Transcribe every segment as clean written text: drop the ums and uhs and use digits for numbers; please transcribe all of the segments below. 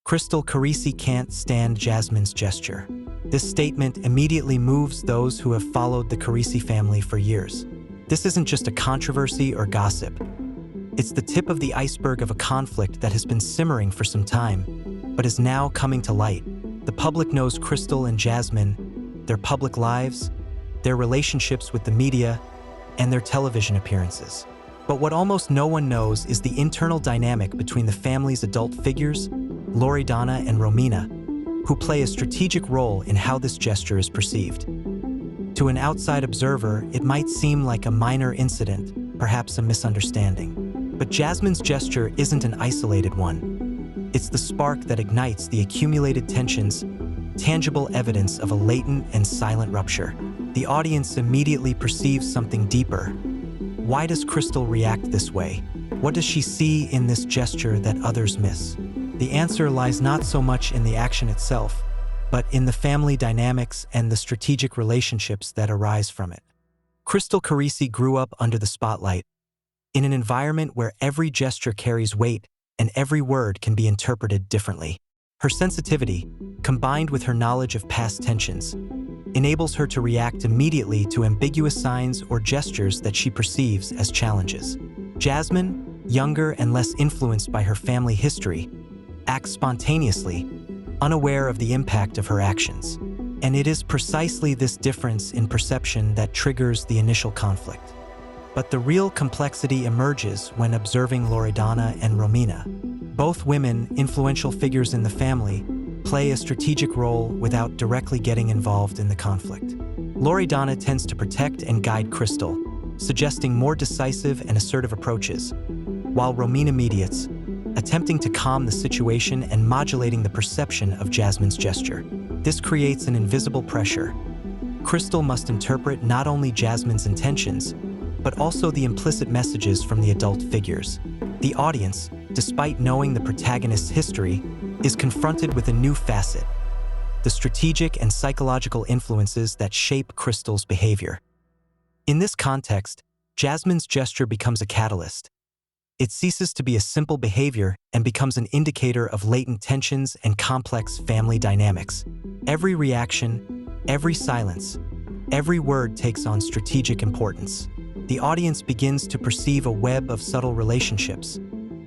Cristel Carisi can't stand Jasmine's gesture. This statement immediately moves those who have followed the Carisi family for years. This isn't just a controversy or gossip. It's the tip of the iceberg of a conflict that has been simmering for some time, but is now coming to light. The public knows Cristel and Jasmine, their public lives, their relationships with the media, and their television appearances. But what almost no one knows is the internal dynamic between the family's adult figures, Loredana and Romina, who play a strategic role in how this gesture is perceived. To an outside observer, it might seem like a minor incident, perhaps a misunderstanding. But Jasmine's gesture isn't an isolated one. It's the spark that ignites the accumulated tensions, tangible evidence of a latent and silent rupture. The audience immediately perceives something deeper. Why does Cristel react this way? What does she see in this gesture that others miss? The answer lies not so much in the action itself, but in the family dynamics and the strategic relationships that arise from it. Cristel Carisi grew up under the spotlight, in an environment where every gesture carries weight and every word can be interpreted differently. Her sensitivity, combined with her knowledge of past tensions, enables her to react immediately to ambiguous signs or gestures that she perceives as challenges. Jasmine, younger and less influenced by her family history, acts spontaneously, unaware of the impact of her actions. And it is precisely this difference in perception that triggers the initial conflict. But the real complexity emerges when observing Loredana and Romina. Both women, influential figures in the family, play a strategic role without directly getting involved in the conflict. Loredana tends to protect and guide Cristel, suggesting more decisive and assertive approaches, while Romina mediates, attempting to calm the situation and modulating the perception of Jasmine's gesture. This creates an invisible pressure. Cristel must interpret not only Jasmine's intentions, but also the implicit messages from the adult figures. The audience, despite knowing the protagonist's history, is confronted with a new facet: the strategic and psychological influences that shape Cristel's behavior. In this context, Jasmine's gesture becomes a catalyst. It ceases to be a simple behavior and becomes an indicator of latent tensions and complex family dynamics. Every reaction, every silence, every word takes on strategic importance. The audience begins to perceive a web of subtle relationships,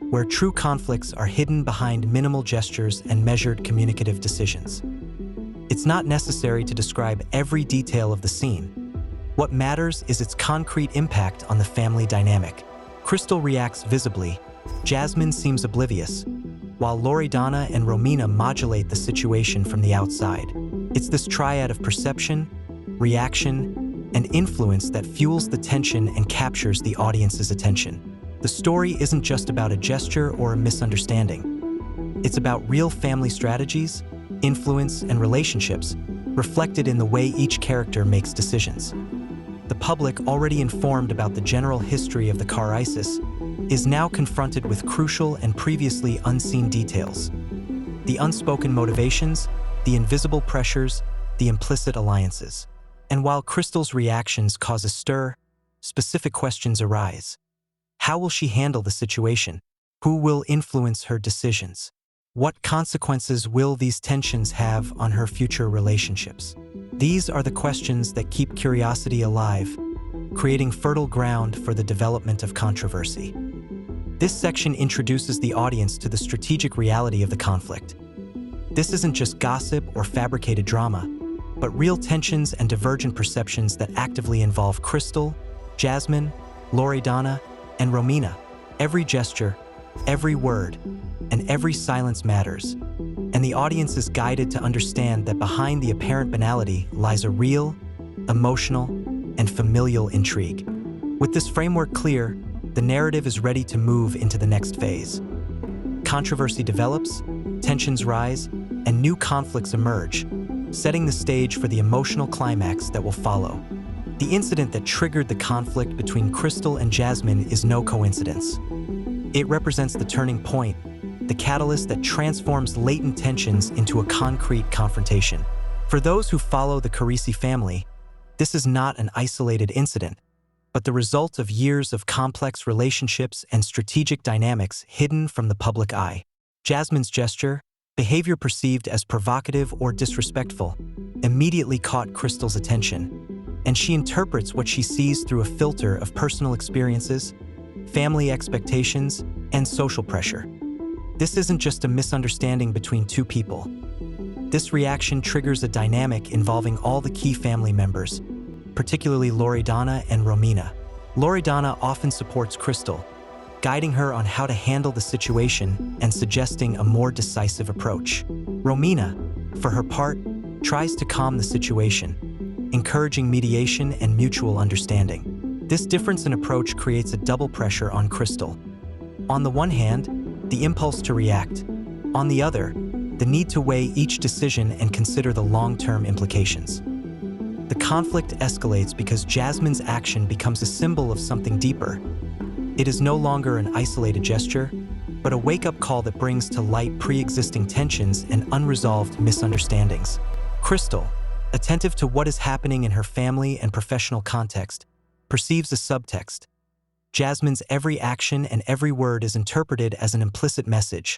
where true conflicts are hidden behind minimal gestures and measured communicative decisions. It's not necessary to describe every detail of the scene. What matters is its concrete impact on the family dynamic. Cristel reacts visibly, Jasmine seems oblivious, while Loredana and Romina modulate the situation from the outside. It's this triad of perception, reaction, and influence that fuels the tension and captures the audience's attention. The story isn't just about a gesture or a misunderstanding. It's about real family strategies, influence, and relationships reflected in the way each character makes decisions. The public, already informed about the general history of the Carisis, is now confronted with crucial and previously unseen details: the unspoken motivations, the invisible pressures, the implicit alliances. And while Cristel's reactions cause a stir, specific questions arise. How will she handle the situation? Who will influence her decisions? What consequences will these tensions have on her future relationships? These are the questions that keep curiosity alive, creating fertile ground for the development of controversy. This section introduces the audience to the strategic reality of the conflict. This isn't just gossip or fabricated drama, but real tensions and divergent perceptions that actively involve Cristel, Jasmine, Loredana, and Romina. Every gesture, every word, and every silence matters, and the audience is guided to understand that behind the apparent banality lies a real, emotional, and familial intrigue. With this framework clear, the narrative is ready to move into the next phase. Controversy develops, tensions rise, and new conflicts emerge, setting the stage for the emotional climax that will follow. The incident that triggered the conflict between Cristel and Jasmine is no coincidence. It represents the turning point, the catalyst that transforms latent tensions into a concrete confrontation. For those who follow the Carisi family, this is not an isolated incident, but the result of years of complex relationships and strategic dynamics hidden from the public eye. Jasmine's gesture, Behavior perceived as provocative or disrespectful immediately caught Cristel's attention, and she interprets what she sees through a filter of personal experiences, family expectations, and social pressure. This isn't just a misunderstanding between two people. This reaction triggers a dynamic involving all the key family members, particularly Loredana and Romina. Loredana often supports Cristel, guiding her on how to handle the situation and suggesting a more decisive approach. Romina, for her part, tries to calm the situation, encouraging mediation and mutual understanding. This difference in approach creates a double pressure on Cristel. On the one hand, the impulse to react. On the other, the need to weigh each decision and consider the long-term implications. The conflict escalates because Jasmine's action becomes a symbol of something deeper. It is no longer an isolated gesture, but a wake-up call that brings to light pre-existing tensions and unresolved misunderstandings. Cristel, attentive to what is happening in her family and professional context, perceives a subtext. Jasmine's every action and every word is interpreted as an implicit message,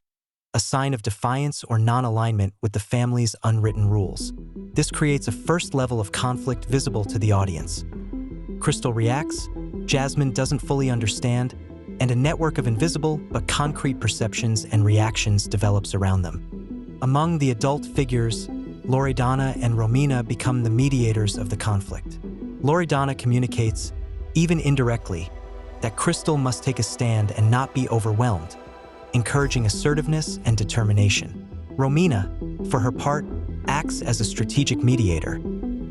a sign of defiance or non-alignment with the family's unwritten rules. This creates a first level of conflict visible to the audience. Cristel reacts, Jasmine doesn't fully understand, and a network of invisible but concrete perceptions and reactions develops around them. Among the adult figures, Loredana and Romina become the mediators of the conflict. Loredana communicates, even indirectly, that Cristel must take a stand and not be overwhelmed, encouraging assertiveness and determination. Romina, for her part, acts as a strategic mediator.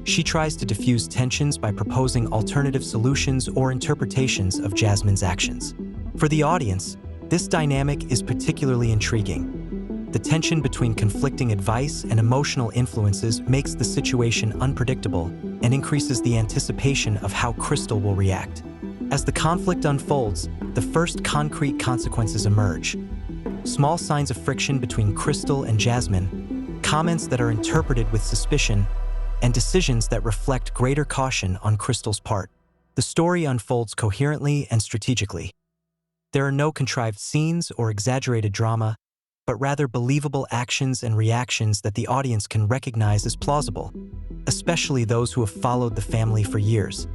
She tries to diffuse tensions by proposing alternative solutions or interpretations of Jasmine's actions. For the audience, this dynamic is particularly intriguing. The tension between conflicting advice and emotional influences makes the situation unpredictable and increases the anticipation of how Cristel will react. As the conflict unfolds, the first concrete consequences emerge. Small signs of friction between Cristel and Jasmine, comments that are interpreted with suspicion, and decisions that reflect greater caution on Cristel's part. The story unfolds coherently and strategically. There are no contrived scenes or exaggerated drama, but rather believable actions and reactions that the audience can recognize as plausible, especially those who have followed the family for years.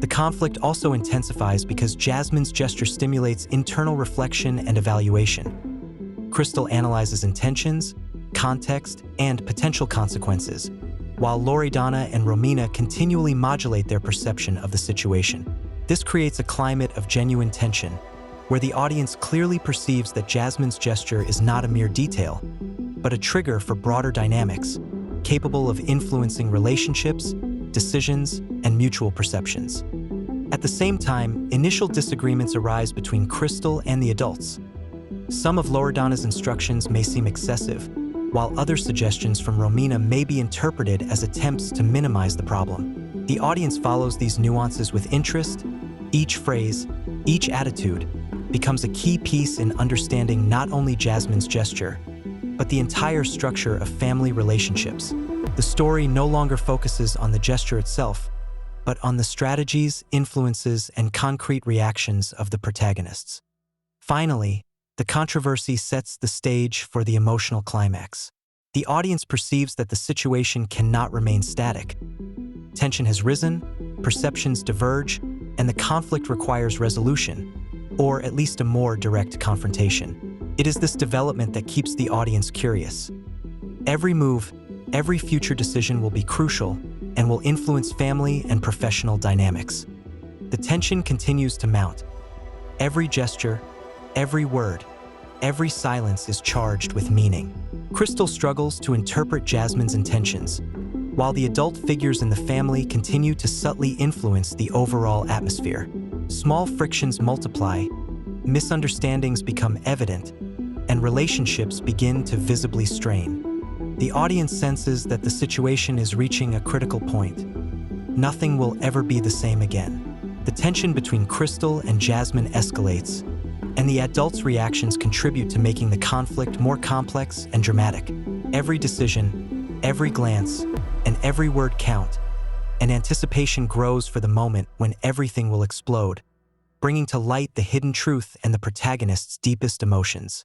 The conflict also intensifies because Jasmine's gesture stimulates internal reflection and evaluation. Cristel analyzes intentions, context, and potential consequences, while Loredana and Romina continually modulate their perception of the situation. This creates a climate of genuine tension, where the audience clearly perceives that Jasmine's gesture is not a mere detail, but a trigger for broader dynamics, capable of influencing relationships, decisions, and mutual perceptions. At the same time, initial disagreements arise between Cristel and the adults. Some of Loredana's instructions may seem excessive, while other suggestions from Romina may be interpreted as attempts to minimize the problem. The audience follows these nuances with interest. Each phrase, each attitude, becomes a key piece in understanding not only Jasmine's gesture, but the entire structure of family relationships. The story no longer focuses on the gesture itself, but on the strategies, influences, and concrete reactions of the protagonists. Finally, the controversy sets the stage for the emotional climax. The audience perceives that the situation cannot remain static. Tension has risen, perceptions diverge, and the conflict requires resolution, or at least a more direct confrontation. It is this development that keeps the audience curious. Every move, every future decision will be crucial and will influence family and professional dynamics. The tension continues to mount. Every gesture, every word, every silence is charged with meaning. Cristel struggles to interpret Jasmine's intentions, while the adult figures in the family continue to subtly influence the overall atmosphere. Small frictions multiply, misunderstandings become evident, and relationships begin to visibly strain. The audience senses that the situation is reaching a critical point. Nothing will ever be the same again. The tension between Cristel and Jasmine escalates, and the adults' reactions contribute to making the conflict more complex and dramatic. Every decision, every glance, and every word count, and anticipation grows for the moment when everything will explode, bringing to light the hidden truth and the protagonist's deepest emotions.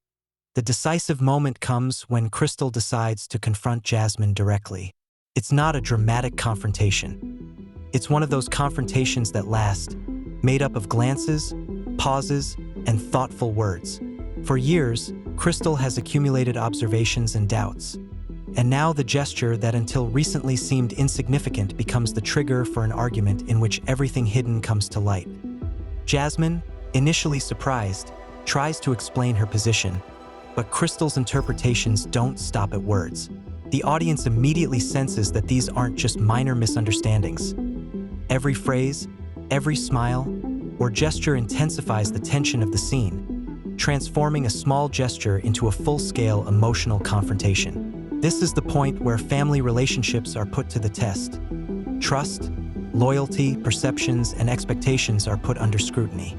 The decisive moment comes when Cristel decides to confront Jasmine directly. It's not a dramatic confrontation. It's one of those confrontations that last, made up of glances, pauses, and thoughtful words. For years, Cristel has accumulated observations and doubts. And now the gesture that until recently seemed insignificant becomes the trigger for an argument in which everything hidden comes to light. Jasmine, initially surprised, tries to explain her position, but Cristel's interpretations don't stop at words. The audience immediately senses that these aren't just minor misunderstandings. Every phrase, every smile, or gesture intensifies the tension of the scene, transforming a small gesture into a full-scale emotional confrontation. This is the point where family relationships are put to the test. Trust, loyalty, perceptions, and expectations are put under scrutiny.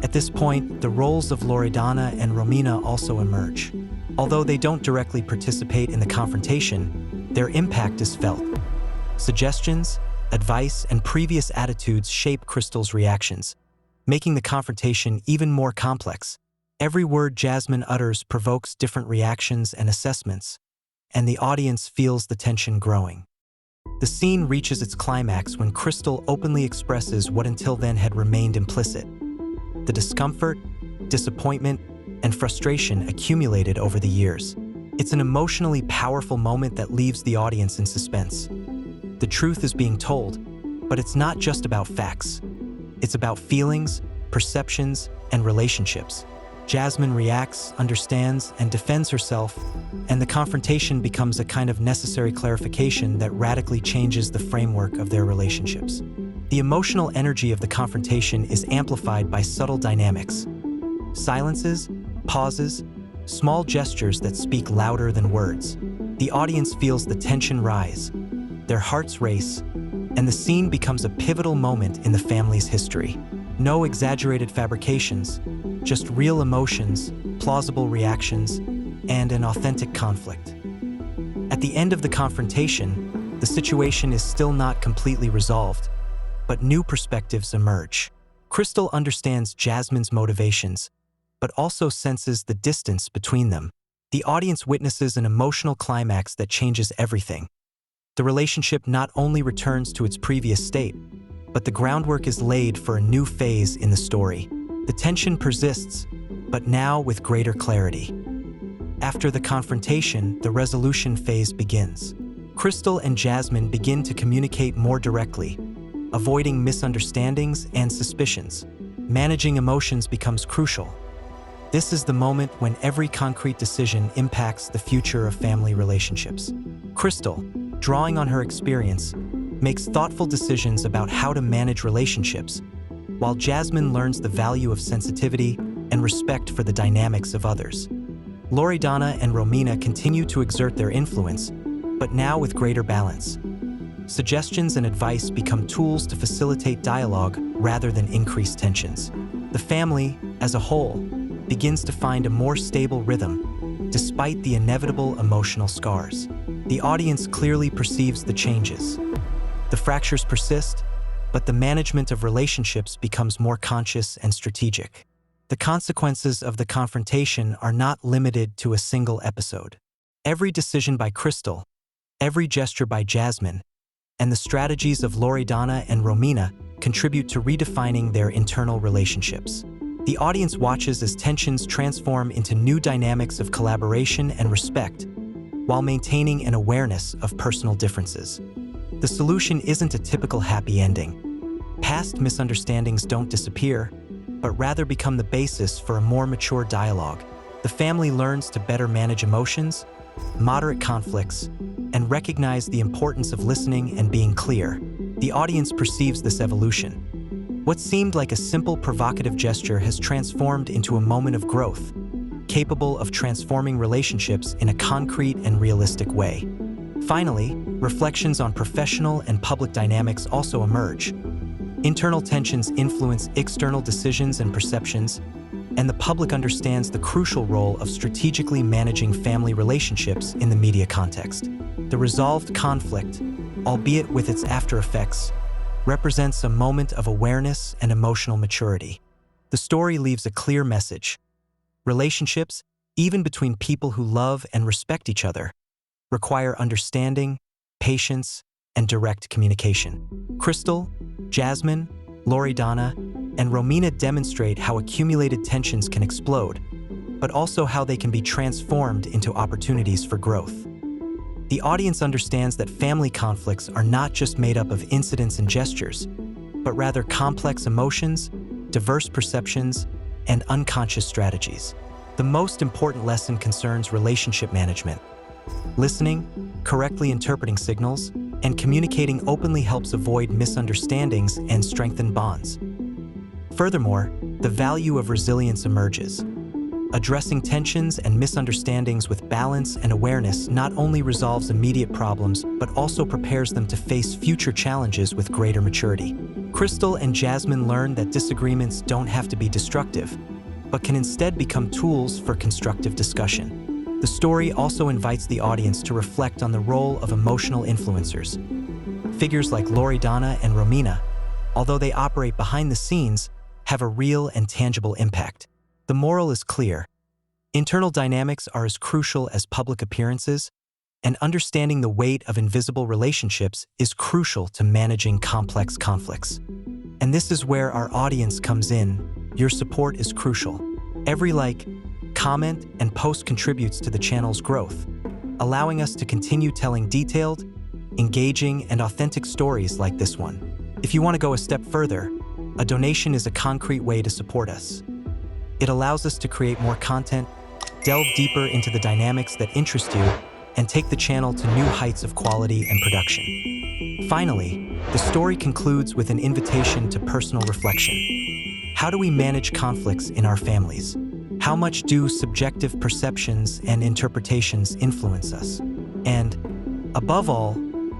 At this point, the roles of Loredana and Romina also emerge. Although they don't directly participate in the confrontation, their impact is felt. Suggestions, advice, and previous attitudes shape Cristel's reactions, making the confrontation even more complex. Every word Jasmine utters provokes different reactions and assessments, and the audience feels the tension growing. The scene reaches its climax when Cristel openly expresses what until then had remained implicit. The discomfort, disappointment, and frustration accumulated over the years. It's an emotionally powerful moment that leaves the audience in suspense. The truth is being told, but it's not just about facts. It's about feelings, perceptions, and relationships. Jasmine reacts, understands, and defends herself, and the confrontation becomes a kind of necessary clarification that radically changes the framework of their relationships. The emotional energy of the confrontation is amplified by subtle dynamics. Silences, pauses, small gestures that speak louder than words. The audience feels the tension rise, their hearts race, and the scene becomes a pivotal moment in the family's history. No exaggerated fabrications, just real emotions, plausible reactions, and an authentic conflict. At the end of the confrontation, the situation is still not completely resolved, but new perspectives emerge. Cristel understands Jasmine's motivations, but also senses the distance between them. The audience witnesses an emotional climax that changes everything. The relationship not only returns to its previous state, but the groundwork is laid for a new phase in the story. The tension persists, but now with greater clarity. After the confrontation, the resolution phase begins. Cristel and Jasmine begin to communicate more directly, avoiding misunderstandings and suspicions. Managing emotions becomes crucial. This is the moment when every concrete decision impacts the future of family relationships. Cristel, drawing on her experience, makes thoughtful decisions about how to manage relationships, while Jasmine learns the value of sensitivity and respect for the dynamics of others. Loredana and Romina continue to exert their influence, but now with greater balance. Suggestions and advice become tools to facilitate dialogue rather than increase tensions. The family, as a whole, begins to find a more stable rhythm, despite the inevitable emotional scars. The audience clearly perceives the changes. The fractures persist, but the management of relationships becomes more conscious and strategic. The consequences of the confrontation are not limited to a single episode. Every decision by Cristel, every gesture by Jasmine, and the strategies of Loredana and Romina contribute to redefining their internal relationships. The audience watches as tensions transform into new dynamics of collaboration and respect, while maintaining an awareness of personal differences. The solution isn't a typical happy ending. Past misunderstandings don't disappear, but rather become the basis for a more mature dialogue. The family learns to better manage emotions, moderate conflicts, and recognize the importance of listening and being clear. The audience perceives this evolution. What seemed like a simple provocative gesture has transformed into a moment of growth, capable of transforming relationships in a concrete and realistic way. Finally, reflections on professional and public dynamics also emerge. Internal tensions influence external decisions and perceptions, and the public understands the crucial role of strategically managing family relationships in the media context. The resolved conflict, albeit with its after effects, represents a moment of awareness and emotional maturity. The story leaves a clear message. Relationships, even between people who love and respect each other, require understanding, patience, and direct communication. Cristel, Jasmine, Loredana, and Romina demonstrate how accumulated tensions can explode, but also how they can be transformed into opportunities for growth. The audience understands that family conflicts are not just made up of incidents and gestures, but rather complex emotions, diverse perceptions, and unconscious strategies. The most important lesson concerns relationship management. Listening, correctly interpreting signals, and communicating openly helps avoid misunderstandings and strengthen bonds. Furthermore, the value of resilience emerges. Addressing tensions and misunderstandings with balance and awareness not only resolves immediate problems, but also prepares them to face future challenges with greater maturity. Cristel and Jasmine learn that disagreements don't have to be destructive, but can instead become tools for constructive discussion. The story also invites the audience to reflect on the role of emotional influencers. Figures like Loredana and Romina, although they operate behind the scenes, have a real and tangible impact. The moral is clear. Internal dynamics are as crucial as public appearances, and understanding the weight of invisible relationships is crucial to managing complex conflicts. And this is where our audience comes in. Your support is crucial. Every like, comment, and post contributes to the channel's growth, allowing us to continue telling detailed, engaging, and authentic stories like this one. If you want to go a step further, a donation is a concrete way to support us. It allows us to create more content, delve deeper into the dynamics that interest you, and take the channel to new heights of quality and production. Finally, the story concludes with an invitation to personal reflection. How do we manage conflicts in our families? How much do subjective perceptions and interpretations influence us? And, above all,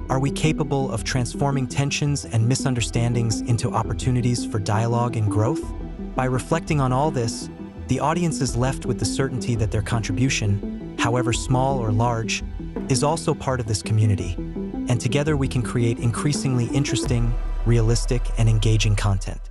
are we capable of transforming tensions and misunderstandings into opportunities for dialogue and growth? By reflecting on all this, the audience is left with the certainty that their contribution, however small or large, is also part of this community, and together we can create increasingly interesting, realistic, and engaging content.